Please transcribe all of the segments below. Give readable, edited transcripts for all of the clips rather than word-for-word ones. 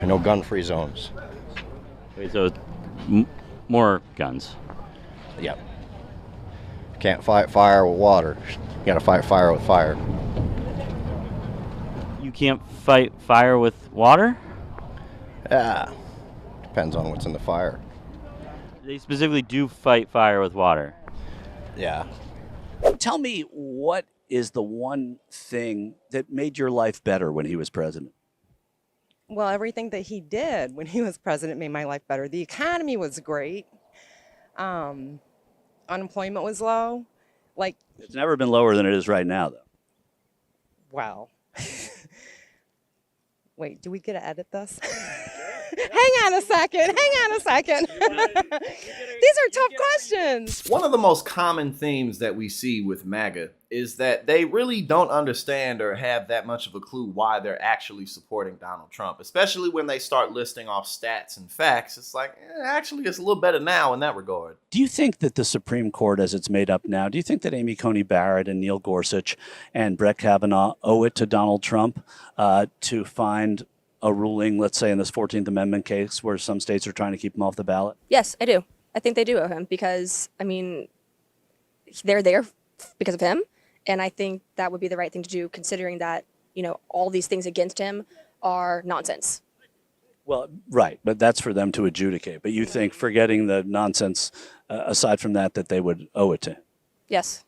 And no gun-free zones. Wait, so m- more guns. Yep. Can't fight fire with water. You gotta fight fire with fire. You can't fight fire with water? Yeah. Depends on what's in the fire. They specifically do fight fire with water. Yeah. Tell me, what is the one thing that made your life better when he was president? Well, everything that he did when he was president made my life better. The economy was great. Unemployment was low. Like, It's never been lower than it is right now, though. wow. Wait, do we get to edit this? Hang on a second. These are tough questions. One of the most common themes that we see with MAGA is that they really don't understand or have that much of a clue why they're actually supporting Donald Trump, especially when they start listing off stats and facts. It's like, actually, it's a little better now in that regard. Do you think that the Supreme Court, as it's made up now, do you think that Amy Coney Barrett and Neil Gorsuch and Brett Kavanaugh owe it to Donald Trump to find a ruling, let's say in this 14th Amendment case, where some states are trying to keep him off the ballot? Yes, I do. I think they do owe him because, I mean, they're there because of him. And I think that would be the right thing to do, considering that, you know, all these things against him are nonsense. Well, right, but that's for them to adjudicate. But you think, forgetting the nonsense, aside from that, that they would owe it to him? Yes.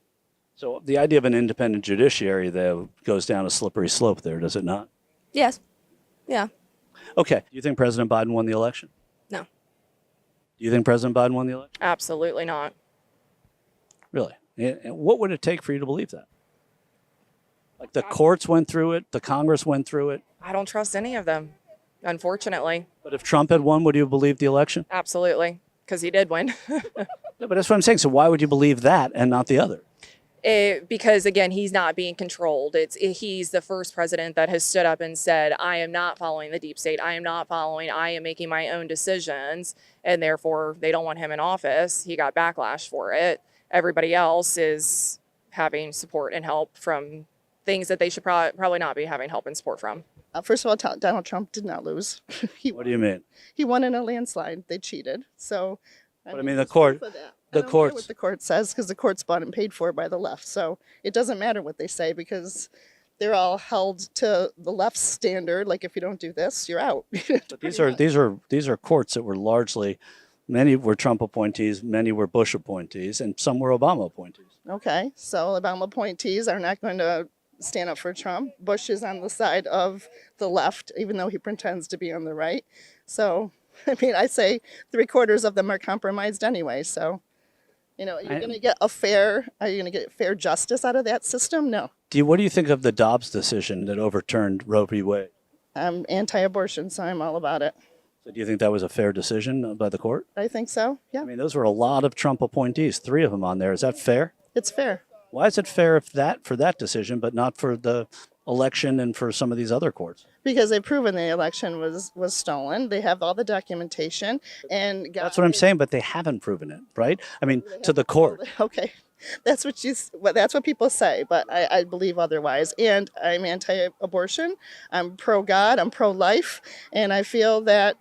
So the idea of an independent judiciary, though, goes down a slippery slope there, does it not? Yes. Yeah. Okay. Do you think President Biden won the election? No. Do you think President Biden won the election? Absolutely not. Really? And what would it take for you to believe that? Like the courts went through it, the Congress went through it. I don't trust any of them, unfortunately. But if Trump had won, would you have believed the election? Absolutely, because he did win. No, but that's what I'm saying. So why would you believe that and not the other? Because again, he's not being controlled. He's the first president that has stood up and said, I am not following the deep state. I am making my own decisions. And therefore, they don't want him in office. He got backlash for it. Everybody else is having support and help from things that they should probably not be having help and support from. First of all, Donald Trump did not lose. What do you mean? He won in a landslide. They cheated. So, But I mean, the court, I don't care what the court says, because the court's bought and paid for by the left. So it doesn't matter what they say, because they're all held to the left's standard. Like, if you don't do this, you're out. but these are courts that were largely, many were Trump appointees, many were Bush appointees, and some were Obama appointees. Okay, so Obama appointees are not going to stand up for Trump. Bush is on the side of the left, even though he pretends to be on the right. So, I mean, I say 3/4 of them are compromised anyway. So, you know, are you going to get fair justice out of that system? No. What do you think of the Dobbs decision that overturned Roe v. Wade? I'm anti-abortion, so I'm all about it. So do you think that was a fair decision by the court? I think so, yeah. I mean, those were a lot of Trump appointees, 3 of them on there. Is that fair? It's fair. Why is it fair for that decision, but not for the election and for some of these other courts? Because they've proven the election was stolen. They have all the documentation, and that's what I'm saying. But they haven't proven it, right? I mean, to the court. Okay, that's what people say, but I believe otherwise. And I'm anti-abortion. I'm pro-God. I'm pro-life, and I feel that,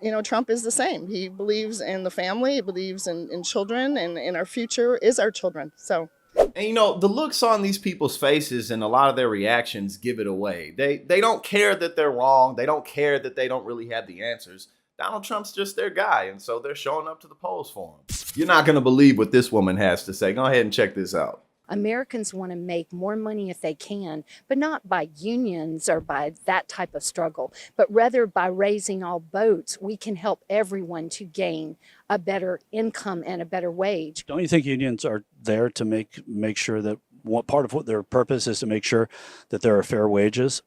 you know, Trump is the same. He believes in the family. He believes in children, and our future is our children. So. And, you know, the looks on these people's faces and a lot of their reactions give it away. They don't care that they're wrong. They don't care that they don't really have the answers. Donald Trump's just their guy, and so they're showing up to the polls for him. You're not going to believe what this woman has to say. Go ahead and check this out. Americans want to make more money if they can, but not by unions or by that type of struggle, but rather by raising all boats. We can help everyone to gain a better income and a better wage. Don't you think unions are there to make sure that part of what their purpose is to make sure that there are fair wages?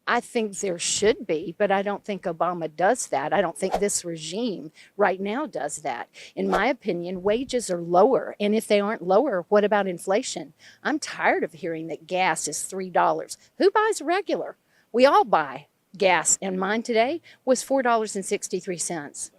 I think there should be, but I don't think Obama does that. I don't think this regime right now does that. In my opinion, wages are lower. And if they aren't lower, what about inflation? I'm tired of hearing that gas is $3. Who buys regular? We all buy gas, and mine today was $4.63.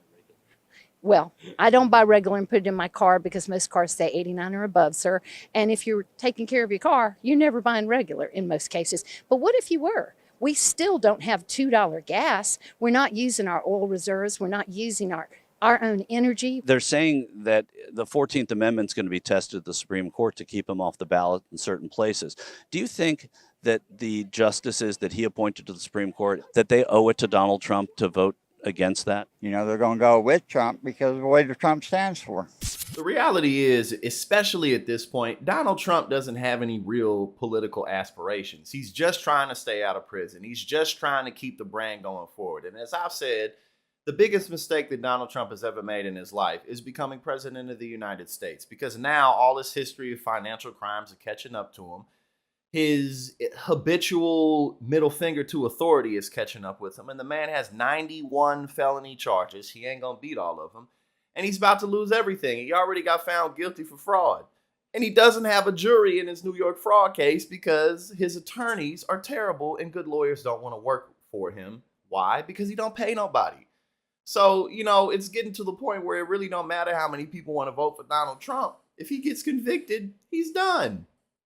Well, I don't buy regular and put it in my car because most cars say 89 or above, sir. And if you're taking care of your car, you're never buying regular in most cases. But what if you were? we still don't have $2 gas. We're not using our oil reserves. We're not using our own energy. They're saying that the 14th Amendment is going to be tested at the Supreme Court to keep him off the ballot in certain places. Do you think that the justices that he appointed to the Supreme Court, that they owe it to Donald Trump to vote against that? You know, they're going to go with Trump because of the way that Trump stands for. The reality is, especially at this point, Donald Trump doesn't have any real political aspirations. He's just trying to stay out of prison. He's just trying to keep the brand going forward. And as I've said, the biggest mistake that Donald Trump has ever made in his life is becoming president of the United States, because now all his history of financial crimes are catching up to him. His habitual middle finger to authority is catching up with him. And the man has 91 felony charges. He ain't going to beat all of them. And he's about to lose everything. He already got found guilty for fraud. And he doesn't have a jury in his New York fraud case because his attorneys are terrible and good lawyers don't want to work for him. Why? Because he don't pay nobody. So, you know, it's getting to the point where it really don't matter how many people want to vote for Donald Trump. If he gets convicted, he's done.